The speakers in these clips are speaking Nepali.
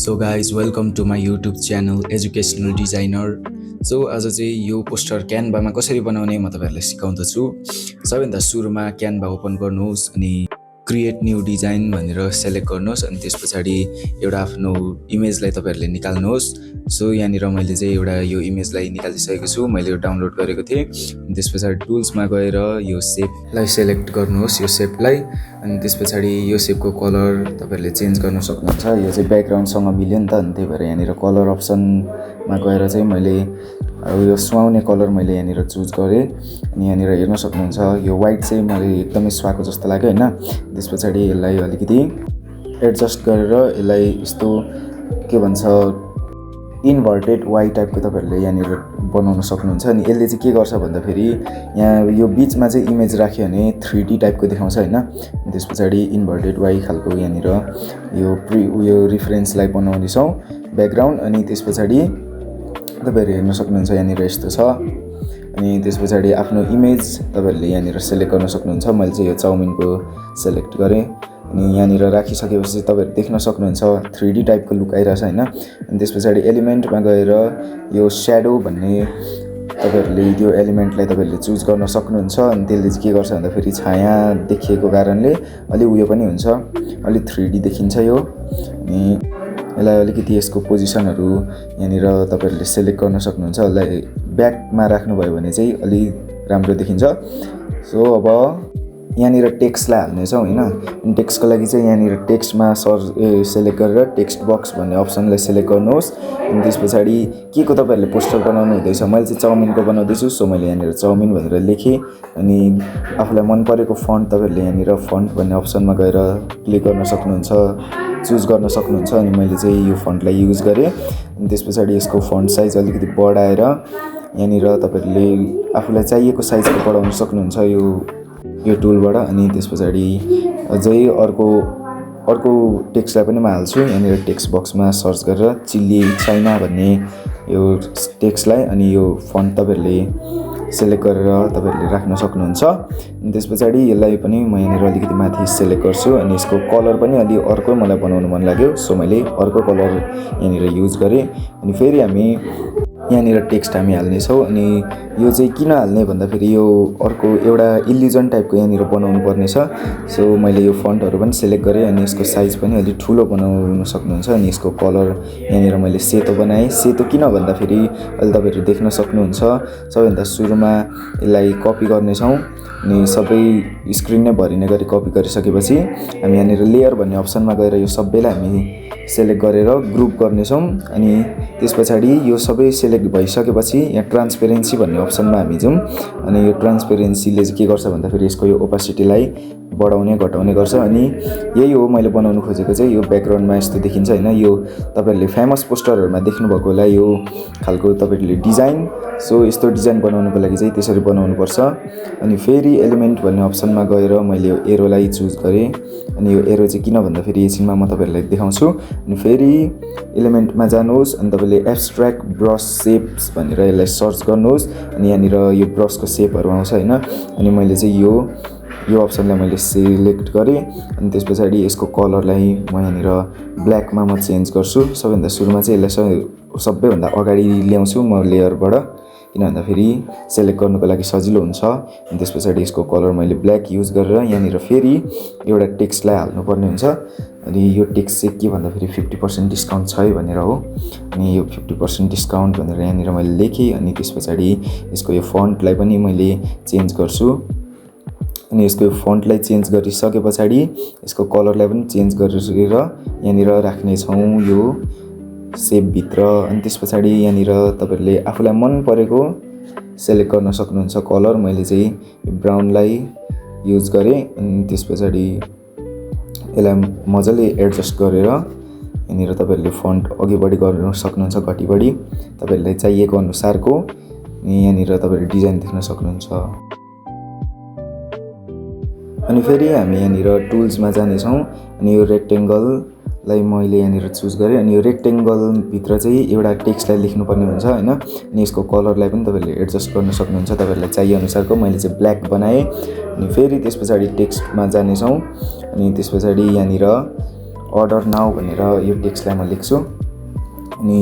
So guys welcome to my YouTube channel educational designer. So आज चाहिँ यो पोस्टर क्यानभामा कसरी बनाउने म तपाईँहरूलाई सिकाउँदछु। सबैभन्दा सुरुमा क्यानभा ओपन गर्नुहोस् अनि क्रिएट न्यू डिजाइन भनेर सेलेक्ट गर्नुहोस् अनि त्यस पछाडि एउटा आफ्नो इमेजलाई तपाईँहरूले निकाल्नुहोस्। सो यहाँनिर मैले चाहिँ एउटा यो इमेजलाई निकालिसकेको छु, मैले यो डाउनलोड गरेको थिएँ। अनि त्यस पछाडि टुल्समा गएर यो सेपलाई सेलेक्ट गर्नुहोस्, यो सेपलाई। अनि त्यस पछाडि यो सेपको कलर तपाईँहरूले चेन्ज गर्न सक्नुहुन्छ। यो चाहिँ ब्याकग्राउन्डसँग मिल्यो नि त, अनि त्यही भएर यहाँनिर कलर अप्सनमा गएर चाहिँ मैले यो सुहाउने कलर मैले यहाँनिर चुज गरेँ। अनि यहाँनिर हेर्न सक्नुहुन्छ यो वाइट चाहिँ मलाई एकदमै सुहाएको जस्तो लाग्यो होइन। त्यस पछाडि यसलाई अलिकति एडजस्ट गरेर यसलाई यस्तो के भन्छ इन्भर्टेड वाइ टाइपको तपाईँहरूले यहाँनिर बनाउन सक्नुहुन्छ। अनि यसले चाहिँ के गर्छ भन्दाखेरि यहाँ यो बिचमा चाहिँ इमेज राख्यो भने 3D टाइपको देखाउँछ होइन। त्यस पछाडि इन्भर्टेड वाइ खालको यहाँनिर यो रिफरेन्सलाई बनाउँदैछौँ ब्याकग्राउन्ड। अनि त्यस पछाडि तपाईँहरू हेर्न सक्नुहुन्छ यहाँनिर यस्तो छ। अनि त्यस पछाडि आफ्नो इमेज तपाईँहरूले यहाँनिर सेलेक्ट गर्न सक्नुहुन्छ। मैले चाहिँ यो चाउमिनको सेलेक्ट गरेँ अनि यहाँनिर राखिसकेपछि तपाईँहरू देख्न सक्नुहुन्छ 3D टाइपको लुक आइरहेछ होइन। अनि त्यस पछाडि एलिमेन्टमा गएर यो स्याडो भन्ने तपाईँहरूले यो एलिमेन्टलाई तपाईँहरूले चुज गर्न सक्नुहुन्छ। अनि त्यसले चाहिँ के गर्छ भन्दाखेरि छाया देखिएको कारणले अलि उयो पनि हुन्छ, अलि 3D देखिन्छ यो। अनि यसलाई अलिकति यसको पोजिसनहरू यहाँनिर तपाईँहरूले सेलेक्ट गर्न सक्नुहुन्छ। यसलाई ब्याकमा राख्नुभयो भने चाहिँ अलि राम्रो देखिन्छ। सो अब यहाँनिर टेक्स्टलाई हाल्नेछौँ होइन। अनि टेक्स्टको लागि चाहिँ यहाँनिर टेक्स्टमा सेलेक्ट गरेर टेक्स्ट बक्स भन्ने अप्सनलाई सेलेक्ट गर्नुहोस्। अनि त्यस पछाडि के को तपाईँहरूले पोस्टर बनाउनु हुँदैछ, मैले चाहिँ चाउमिनको बनाउँदैछु। सो मैले यहाँनिर चाउमिन भनेर लेखेँ। अनि आफूलाई मन परेको फन्ट तपाईँहरूले यहाँनिर फन्ट भन्ने अप्सनमा गएर क्लिक गर्न सक्नुहुन्छ, चुज गर्न सक्नुहुन्छ। अनि मैले चाहिँ यो फन्टलाई युज गरेँ। अनि त्यस पछाडि यसको फन्ट साइज अलिकति बढाएर यहाँनिर तपाईँहरूले आफूलाई चाहिएको साइजको बढाउन सक्नुहुन्छ यो टुलबाट। अनि त्यस पछाडि अझै अर्को टेक्स्टलाई पनि म हाल्छु यहाँनिर टेक्स्ट बक्समा सर्च गरेर चिल्ली चाइना भन्ने यो टेक्स्टलाई। अनि यो फन्ट तपाईँहरूले सेलेक्ट गरेर तपाईँहरूले राख्न सक्नुहुन्छ। अनि त्यस पछाडि यसलाई पनि म यहाँनिर अलिकति माथि सेलेक्ट गर्छु। अनि यसको कलर पनि अलि अर्कै मलाई बनाउनु मन लाग्यो, सो मैले अर्को कलर यहाँनिर युज गरेँ। अनि फेरि हामी यहाँनिर टेक्स्ट हामी हाल्नेछौँ। अनि यो चाहिँ किन हाल्ने भन्दाखेरि यो अर्को एउटा इल्युजन टाइपको यहाँनिर बनाउनु पर्ने छ। सो मैले यो फन्टहरू पनि सेलेक्ट गरेँ। अनि यसको साइज पनि अलिक ठुलो बनाउन सक्नुहुन्छ। अनि यसको कलर यहाँनिर मैले सेतो बनाएँ। सेतो किन भन्दाखेरि अहिले तपाईँहरू देख्न सक्नुहुन्छ सबैभन्दा सुरुमा यसलाई कपी गर्नेछौँ। अनि सबै स्क्रिन नै भरिने गरी कपी गरिसकेपछि हामी यहाँनिर लेयर भन्ने अप्सनमा गएर यो सबैलाई हामी सेलेक्ट गरेर ग्रुप गर्नेछौँ। अनि त्यस पछाडि यो सबै सेलेक्ट भइसकेपछि यहाँ ट्रान्सपेरेन्सी भन्ने अप्सनमा हामी जाउँ। अनि यो ट्रान्सपेरेन्सीले चाहिँ के गर्छ भन्दाखेरि यसको यो ओपासिटीलाई बढाउने घटाउने गर्छ। अनि यही हो मैले बनाउनु खोजेको चाहिँ यो ब्याकग्राउन्डमा यस्तो देखिन्छ होइन। यो तपाईँहरूले फेमस पोस्टरहरूमा देख्नुभएको होला यो खालको तपाईँहरूले डिजाइन। सो यस्तो डिजाइन बनाउनुको लागि चाहिँ त्यसरी बनाउनुपर्छ। अनि फेरि एलिमेन्ट भन्ने अप्सनमा गएर मैले यो एरोलाई चुज गरेँ। अनि यो एरो चाहिँ किन भन्दाखेरि एकछिनमा म तपाईँहरूलाई देखाउँछु। अनि फेरि एलिमेन्टमा जानुहोस् अनि तपाईँले एब्स्ट्र्याक्ट ब्रस सेप्स भनेर यसलाई सर्च गर्नुहोस्। अनि यहाँनिर यो ब्रसको सेपहरू आउँछ होइन। अनि मैले चाहिँ यो अप्सनलाई मैले सिलेक्ट गरेँ। अनि त्यस पछाडि यसको कलरलाई म यहाँनिर ब्ल्याकमा म चेन्ज गर्छु। सबैभन्दा सुरुमा चाहिँ यसलाई सबैभन्दा अगाडि ल्याउँछु म लेयरबाट, किन भन्दाखेरि सेलेक्ट गर्नुको लागि सजिलो हुन्छ। अनि त्यस पछाडि यसको कलर मैले ब्ल्याक युज गरेर यहाँनिर फेरि एउटा टेक्स्टलाई हाल्नुपर्ने हुन्छ। अनि यो टेक्स्ट चाहिँ के भन्दाखेरि 50% डिस्काउन्ट छ है भनेर हो। अनि यो 50% डिस्काउन्ट भनेर यहाँनिर मैले लेखेँ। अनि त्यस पछाडि यसको यो फन्टलाई पनि मैले चेन्ज गर्छु। अनि यसको यो फन्टलाई चेन्ज गरिसके पछाडि यसको कलरलाई पनि चेन्ज गरेर यहाँनिर राख्नेछौँ यो सेपभित्र। अनि त्यस पछाडि यहाँनिर तपाईँहरूले आफूलाई मन परेको सेलेक्ट गर्न सक्नुहुन्छ कलर। मैले चाहिँ यो ब्राउनलाई युज गरेँ। अनि त्यस पछाडि यसलाई मजाले एडजस्ट गरेर यहाँनिर तपाईँहरूले फन्ट अघि बढी गर्न सक्नुहुन्छ, घटी बढी तपाईँहरूलाई चाहिएको अनुसारको। यहाँनिर तपाईँहरूले डिजाइन देख्न सक्नुहुन्छ। अनि फेरि हामी यहाँनिर टुल्समा जानेछौँ। अनि यो रेक्टेङ्गललाई मैले यहाँनिर चुज गरेँ। अनि यो रेक्टेङ्गलभित्र चाहिँ एउटा टेक्स्टलाई लेख्नुपर्ने हुन्छ होइन। अनि यसको कलरलाई पनि तपाईँहरूले एडजस्ट गर्न सक्नुहुन्छ तपाईँहरूलाई चाहिए अनुसारको। मैले चाहिँ ब्ल्याक बनाएँ। अनि फेरि त्यस पछाडि टेक्स्टमा जानेछौँ। अनि त्यस पछाडि यहाँनिर अर्डर नाउ भनेर यो टेक्स्टलाई म लेख्छु अनि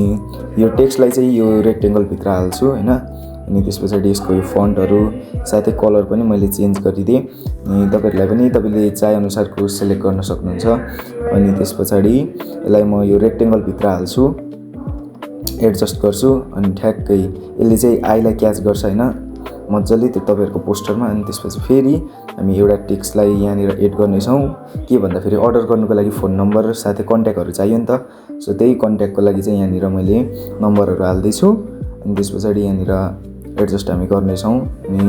यो टेक्स्टलाई चाहिँ यो रेक्टेङ्गलभित्र हाल्छु होइन। अनि त्यस पछाडि यसको यो फन्टहरू साथै कलर पनि मैले चेन्ज गरिदिएँ। अनि तपाईँहरूलाई पनि तपाईँले चाहेअनुसारको सेलेक्ट गर्न सक्नुहुन्छ। अनि त्यस पछाडि यसलाई म यो रेक्टेङ्गलभित्र हाल्छु, एडजस्ट गर्छु अनि ठ्याक्कै यसले चाहिँ आईलाई क्याच गर्छ होइन मजाले त्यो तपाईँहरूको पोस्टरमा। अनि त्यसपछि फेरि हामी एउटा टेक्स्टलाई यहाँनिर एड गर्नेछौँ। के भन्दाखेरि अर्डर गर्नुको लागि फोन नम्बर साथै कन्ट्याक्टहरू चाहियो नि त। सो त्यही कन्ट्याक्टको लागि चाहिँ यहाँनिर मैले नम्बरहरू हाल्दैछु। अनि त्यस पछाडि यहाँनिर एडजस्ट हामी गर्नेछौँ। अनि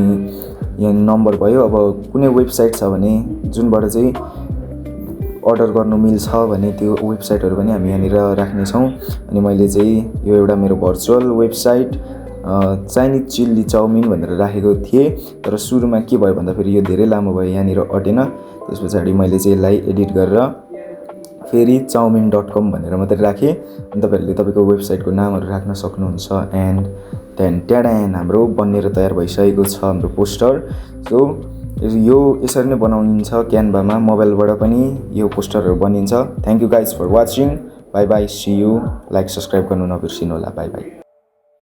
यहाँ नम्बर भयो। अब कुनै वेबसाइट छ भने जुनबाट चाहिँ अर्डर गर्नु मिल्छ भने त्यो वेबसाइटहरू पनि हामी यहाँनिर राख्नेछौँ। अनि मैले चाहिँ यो एउटा मेरो virtual website Chinese chilli chow mein भनेर राखेको थिएँ, तर सुरुमा के भयो भन्दाखेरि यो धेरै लामो भयो, यहाँनिर अटेन। त्यस पछाडि मैले चाहिँ यसलाई एडिट गरेर फेरि चाउमिन.com भनेर मात्रै राखेँ। अनि तपाईँहरूले तपाईँको वेबसाइटको नामहरू राख्न सक्नुहुन्छ। एन्ड ट्याडान हाम्रो बनेर तयार भइसकेको छ हाम्रो पोस्टर। सो यो यसरी नै बनाइन्छ क्यानभामा, मोबाइलबाट पनि यो पोस्टरहरू बनिन्छ। Thank you guys for watching. Bye bye, see you. Like subscribe गर्नु नबिर्सिनु होला। Bye by.